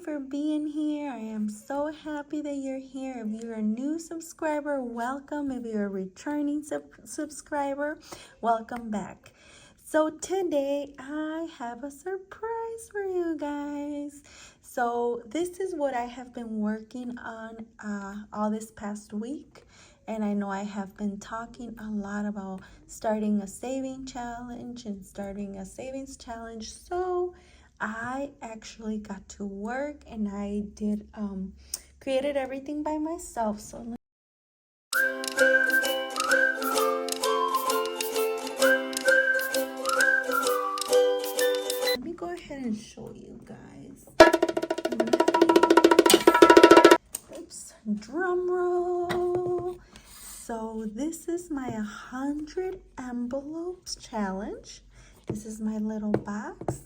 for being here. I am so happy that you're here. If you're a new subscriber, welcome. If you're a returning subscriber, welcome back. So today I have a surprise for you guys. So this is what I have been working on all this past week. And I know I have been talking a lot about starting a saving challenge and starting a savings challenge. So I actually got to work and I did created everything by myself. So let me go ahead and show you guys. Oops, drum roll. So this is my 100 envelopes challenge. This is my little box.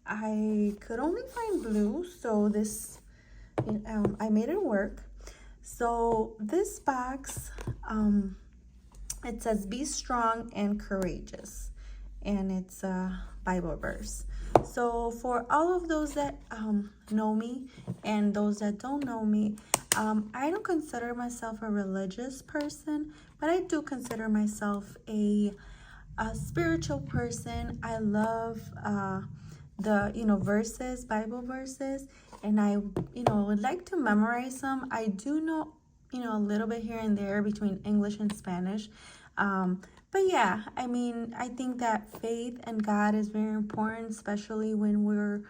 I could only find blue, so this I made it work. So this box, it says be strong and courageous, and it's a Bible verse. So for all of those that know me and those that don't know me, I don't consider myself a religious person, but I do consider myself a spiritual person. I love the verses, Bible verses, and I would like to memorize them. I do know a little bit here and there between English and Spanish, but yeah, I mean, I think that faith and God is very important, especially when we're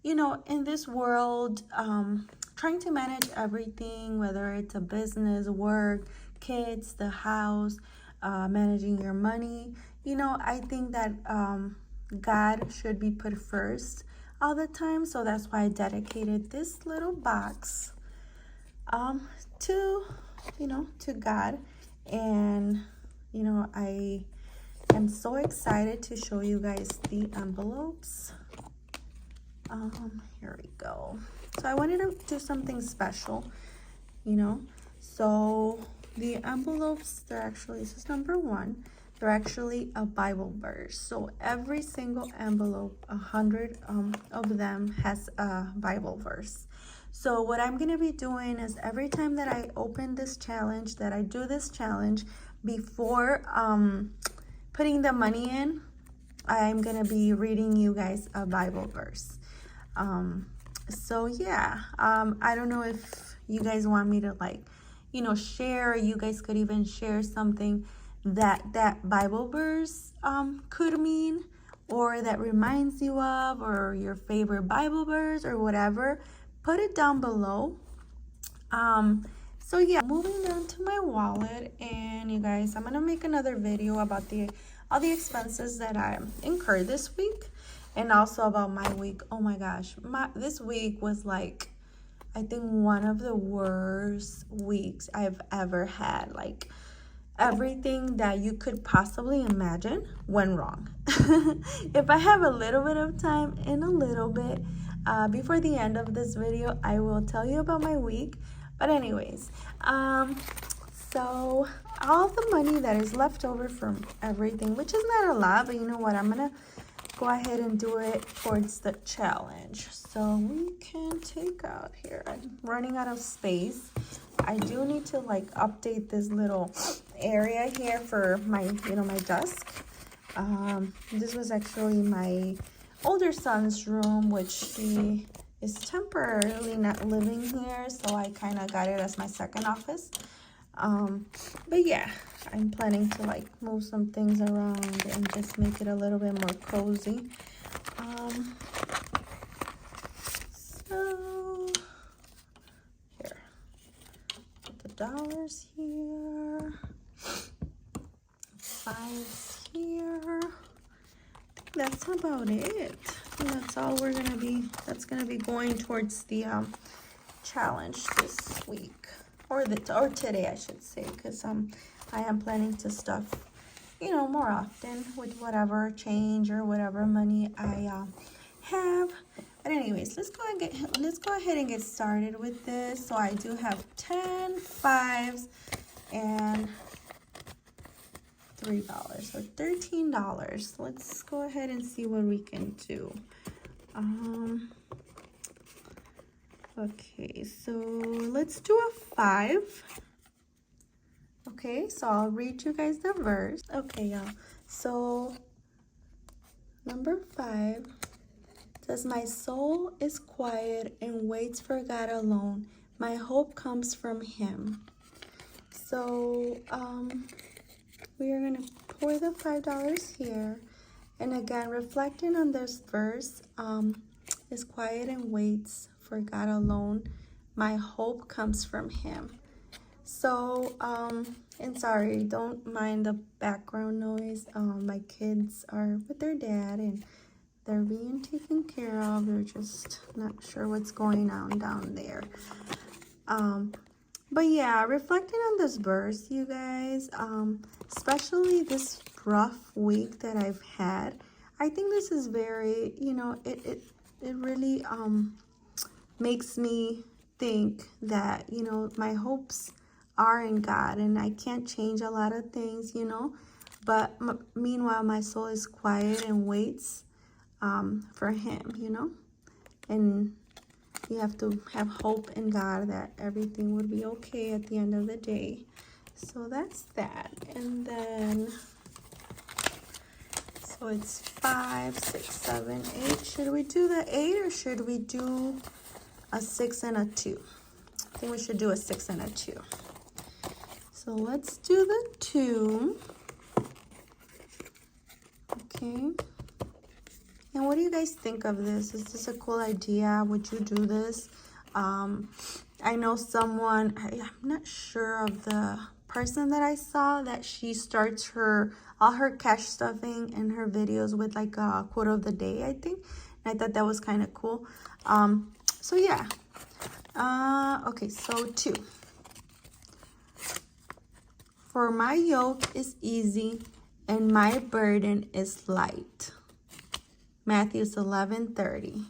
in this world trying to manage everything, whether it's a business, work, kids, the house, managing your money. I think that God should be put first all the time. So that's why I dedicated this little box to God. And I am so excited to show you guys the envelopes. Here we go. So I wanted to do something special, so the envelopes, this is number 1. They're actually a Bible verse. So every single envelope, 100 of them, has a Bible verse. So what I'm going to be doing is every time that I open this challenge, that I do this challenge, before putting the money in, I'm going to be reading you guys a Bible verse. So yeah, I don't know if you guys want me to share, or you guys could even share something that Bible verse could mean, or that reminds you of, or your favorite Bible verse, or whatever. Put it down below. So yeah, moving down to my wallet, and you guys, I'm gonna make another video about all the expenses that I incurred this week, and also about my week. Oh my gosh, this week was like, I think, one of the worst weeks I've ever had. Like, everything that you could possibly imagine went wrong. If I have a little bit of time, in a little bit, before the end of this video, I will tell you about my week. But anyways, so all the money that is left over from everything, which is not a lot, but you know what, I'm gonna go ahead and do it towards the challenge. So we can take out here. I'm running out of space. I do need to update this little area here for my my desk. This was actually my older son's room, which he is temporarily not living here, so I kind of got it as my second office. But yeah, I'm planning to move some things around and just make it a little bit more cozy. So here, put the dollars here, 5s here. That's about it. And that's all that's gonna be going towards the challenge this week, or today, I should say, because I am planning to stuff more often with whatever change or whatever money I have. But anyways, let's go ahead and get started with this. So I do have 10 5s and $3, so $13. Let's go ahead and see what we can do. Okay, so let's do a 5. Okay, so I'll read you guys the verse. Okay, y'all. So number 5 says, my soul is quiet and waits for God alone. My hope comes from him. So we are gonna pour the $5 here. And again, reflecting on this verse, is quiet and waits for God alone. My hope comes from him. So, and sorry, don't mind the background noise. My kids are with their dad and they're being taken care of. They're just not sure what's going on down there. But yeah, reflecting on this verse, you guys, especially this rough week that I've had, I think this is very, you know, it really makes me think that, you know, my hopes are in God and I can't change a lot of things, you know, but meanwhile my soul is quiet and waits for him, you know, and you have to have hope in God that everything would be okay at the end of the day. So that's that. And then, so it's 5, 6, 7, 8. Should we do the 8 or should we do a 6 and a 2? I think we should do a 6 and a 2. So let's do the 2. Okay. And what do you guys think of this? Is this a cool idea? Would you do this? I know someone, I'm not sure of the person that I saw, that she starts all her cash stuffing in her videos with like a quote of the day, I think. And I thought that was kind of cool. So yeah. Okay, so 2. For my yoke is easy and my burden is light. Matthew 11:30.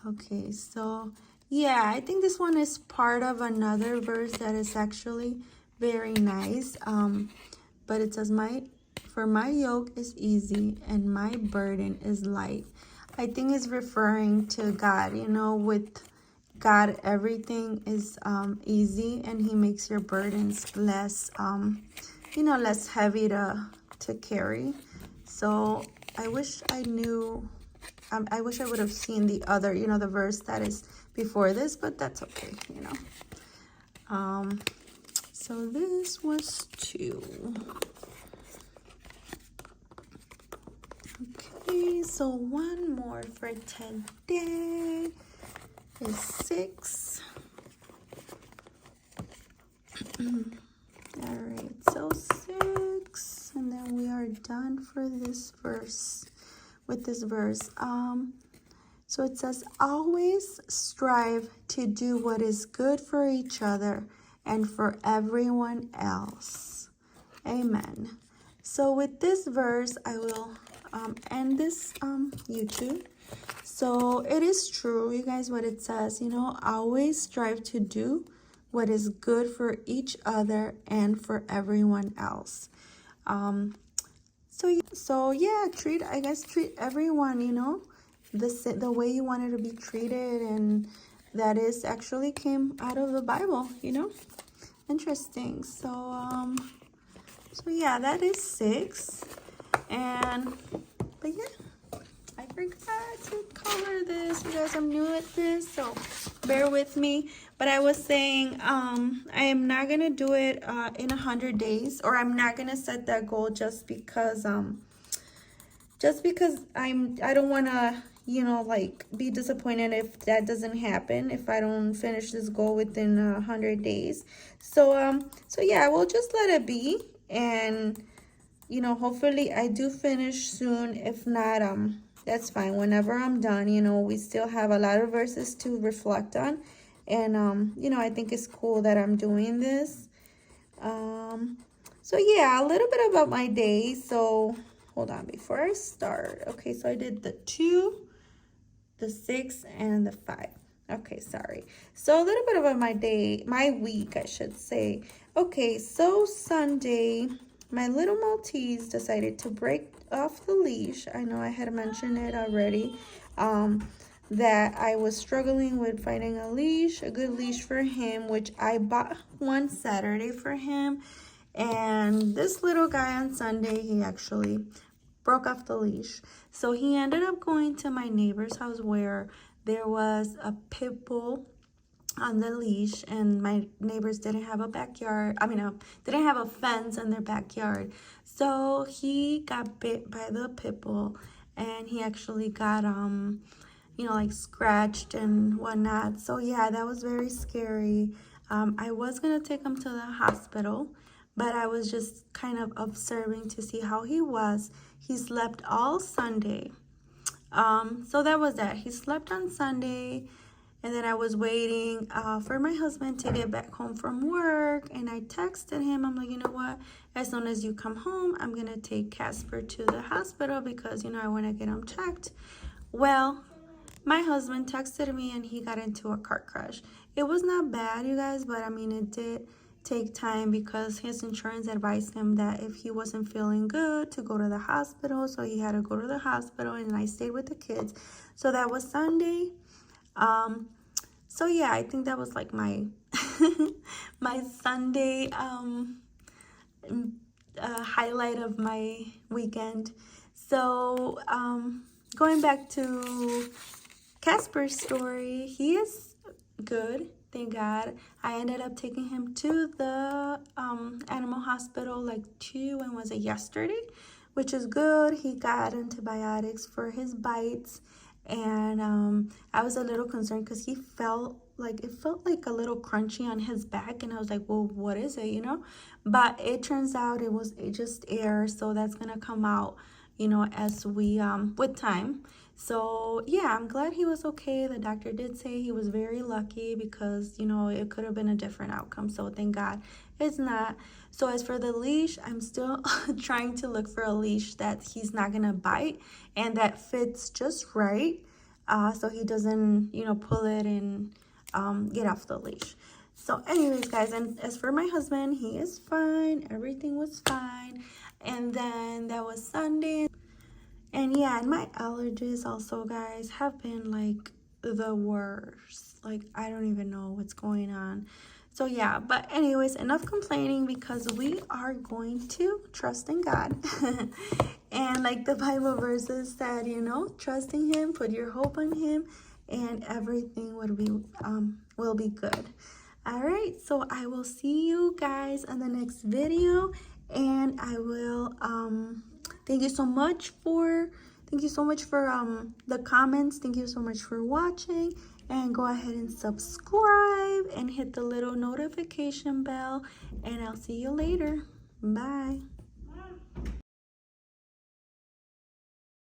Okay, so yeah, I think this one is part of another verse that is actually very nice. But it says, for my yoke is easy and my burden is light. I think it's referring to God. You know, with God, everything is easy and he makes your burdens less, you know, less heavy to carry. So I wish I knew, I wish I would have seen the other, you know, the verse that is before this, but that's okay, you know. So this was 2. Okay, so one more for today is 6. All right, so 6, and then we are done for this verse, with this verse. So it says, always strive to do what is good for each other and for everyone else. Amen. So with this verse, I will end this YouTube. So it is true, you guys, what it says, you know, always strive to do what is good for each other and for everyone else. So yeah, treat everyone, you know, the way you wanted to be treated, and that is actually came out of the Bible, you know. Interesting. So yeah, that is 6. But yeah, I forgot to color this. You guys, I'm new at this, so bear with me. But I was saying, I am not gonna do it in 100 days, or I'm not gonna set that goal just because I don't wanna, you know, like be disappointed if that doesn't happen, if I don't finish this goal within 100 days. So yeah, we'll just let it be, and you know, hopefully I do finish soon. If not, that's fine. Whenever I'm done, you know, we still have a lot of verses to reflect on. And, you know, I think it's cool that I'm doing this. So yeah, a little bit about my day. So hold on before I start. Okay, so I did the 2, the 6, and the 5. Okay, sorry. So a little bit about my day, my week, I should say. Okay, so Sunday, my little Maltese decided to break off the leash. I know I had mentioned it already. that I was struggling with finding a good leash for him, which I bought one Saturday for him. And this little guy on Sunday, he actually broke off the leash. So he ended up going to my neighbor's house where there was a pit bull on the leash, and my neighbors didn't have a backyard. Didn't have a fence in their backyard. So he got bit by the pit bull, and he actually got like scratched and whatnot. So yeah, that was very scary. I was gonna take him to the hospital, but I was just kind of observing to see how he was. He slept all Sunday. So that was that. He slept on Sunday, and then I was waiting for my husband to get back home from work, and I texted him. I'm like, you know what? As soon as you come home, I'm gonna take Casper to the hospital because, I want to get him checked. Well, my husband texted me and he got into a car crash. It was not bad, you guys, but it did take time because his insurance advised him that if he wasn't feeling good to go to the hospital. So he had to go to the hospital, and I stayed with the kids. So that was Sunday. So yeah, I think that was like my my Sunday highlight of my weekend. So going back to Casper's story, he is good, thank God. I ended up taking him to the animal hospital when was it, yesterday, which is good. He got antibiotics for his bites, and I was a little concerned because it felt like a little crunchy on his back, and I was like, well, what is it, But it turns out it was just air, so that's gonna come out, as we with time. So yeah, I'm glad he was okay. The doctor did say he was very lucky because, it could have been a different outcome. So thank God it's not. So as for the leash, I'm still trying to look for a leash that he's not going to bite and that fits just right. So he doesn't, pull it and get off the leash. So anyways, guys, and as for my husband, he is fine. Everything was fine. And then that was Sunday. And yeah, and my allergies also, guys, have been like the worst. Like, I don't even know what's going on. So yeah, but anyways, enough complaining because we are going to trust in God. And like the Bible verses said, trusting him, put your hope on him, and everything will be good. All right, so I will see you guys in the next video, and I will thank you so much for the comments. Thank you so much for watching, and go ahead and subscribe and hit the little notification bell, and I'll see you later. Bye.